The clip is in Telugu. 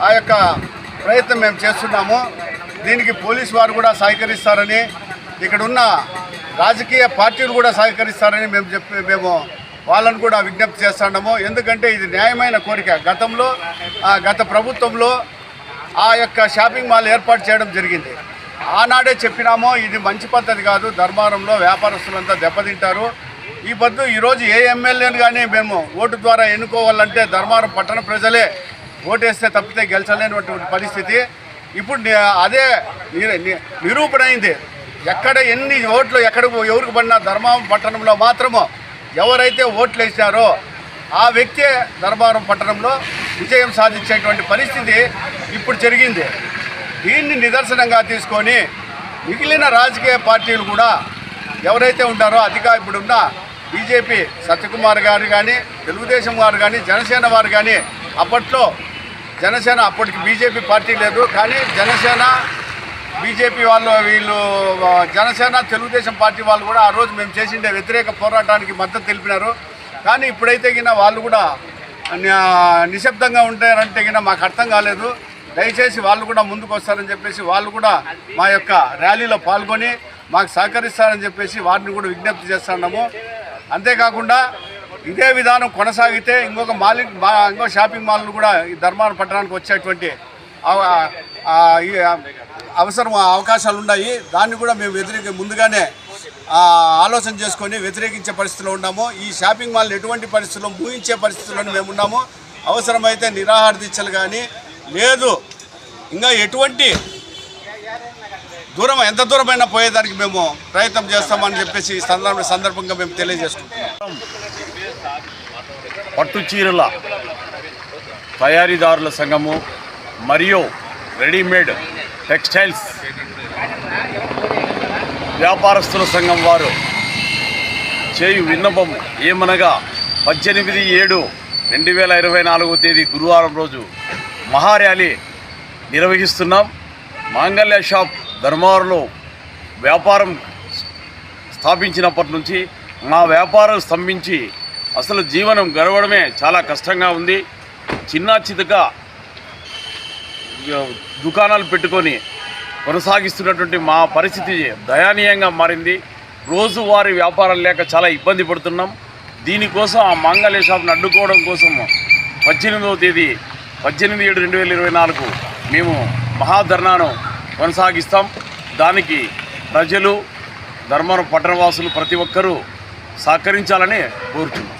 ఆ యొక్క ప్రయత్నం మేము చేస్తున్నాము. దీనికి పోలీసు వారు కూడా సహకరిస్తారని, ఇక్కడున్న రాజకీయ పార్టీలు కూడా సహకరిస్తారని మేము వాళ్ళను కూడా విజ్ఞప్తి చేస్తున్నాము. ఎందుకంటే ఇది న్యాయమైన కోరిక. గత ప్రభుత్వంలో ఆ యొక్క షాపింగ్ మాల్ ఏర్పాటు చేయడం జరిగింది. ఆనాడే చెప్పినామో ఇది మంచి పద్ధతి కాదు, ధర్మారంలో వ్యాపారస్తులంతా దెబ్బతింటారు. ఈరోజు ఏ ఎమ్మెల్యేను కానీ మేము ఓటు ద్వారా ఎన్నుకోవాలంటే ధర్మారం పట్టణ ప్రజలే ఓటేస్తే తప్పితే గెలిచలేనటువంటి పరిస్థితి. ఇప్పుడు అదే నిరూపణ అయింది. ఎక్కడ ఎన్ని ఓట్లు ఎవరికి పడినా ధర్మారం పట్టణంలో మాత్రము ఎవరైతే ఓట్లు వేసినారో ఆ వ్యక్తే ధర్మారం పట్టణంలో విజయం సాధించేటువంటి పరిస్థితి ఇప్పుడు జరిగింది. దీన్ని నిదర్శనంగా తీసుకొని మిగిలిన రాజకీయ పార్టీలు కూడా ఎవరైతే ఉంటారో ఇప్పుడున్న బీజేపీ సత్యకుమార్ గారు కానీ, తెలుగుదేశం వారు కానీ, జనసేన వారు కానీ, అప్పటికి బీజేపీ పార్టీ లేదు కానీ జనసేన బీజేపీ వీళ్ళు జనసేన తెలుగుదేశం పార్టీ వాళ్ళు కూడా ఆ రోజు మేము చేసిండే వ్యతిరేక పోరాటానికి మద్దతు తెలిపినారు. కానీ ఇప్పుడైతే వాళ్ళు కూడా నిశ్శబ్దంగా ఉంటారంటే మాకు అర్థం కాలేదు. దయచేసి వాళ్ళు కూడా ముందుకు వస్తారని చెప్పేసి వాళ్ళు కూడా మా యొక్క ర్యాలీలో పాల్గొని మాకు సహకరిస్తారని చెప్పేసి వారిని కూడా విజ్ఞప్తి చేస్తున్నాము. అంతేకాకుండా ఇదే విధానం కొనసాగితే ఇంకో షాపింగ్ మాల్లు కూడా ఈ ధర్మారం పట్టణానికి వచ్చేటువంటి అవకాశాలు ఉన్నాయి. దాన్ని కూడా మేము ముందుగానే ఆలోచన చేసుకొని వ్యతిరేకించే పరిస్థితిలో ఉన్నాము. ఈ షాపింగ్ మాల్ ఎటువంటి పరిస్థితుల్లో ఊహించే పరిస్థితుల్లో మేము ఉన్నాము. అవసరమైతే నిరాహార దీక్షలు కానీ లేదు ఇంకా ఎటువంటి ఎంత దూరమైనా పోయేదానికి మేము ప్రయత్నం చేస్తామని చెప్పేసి ఈ సందర్భంగా మేము తెలియజేసుకుంటున్నాం. పట్టు చీరల తయారీదారుల సంఘము మరియు రెడీమేడ్ టెక్స్టైల్స్ వ్యాపారస్తుల సంఘం వారు చేయు విన్నపం ఏమనగా 18/7/2024 గురువారం రోజు మహార్యాలీ నిర్వహిస్తున్నాం. మాంగళ్య షాప్ ధర్మారంలో వ్యాపారం స్థాపించినప్పటి నుంచి మా వ్యాపారం స్తంభించి అసలు జీవనం గడవడమే చాలా కష్టంగా ఉంది. చిన్నచితగా దుకాణాలు పెట్టుకొని కొనసాగిస్తున్నటువంటి మా పరిస్థితి దయనీయంగా మారింది. రోజువారీ వ్యాపారం లేక చాలా ఇబ్బంది పడుతున్నాం. దీనికోసం ఆ మాంగళ్య షాప్ను అడ్డుకోవడం కోసం 18/7/2024 మేము మహాధర్నాను కొనసాగిస్తాం. దానికి ప్రజలు ధర్మారం పట్టణవాసులు ప్రతి ఒక్కరూ సహకరించాలని కోరుతున్నాం.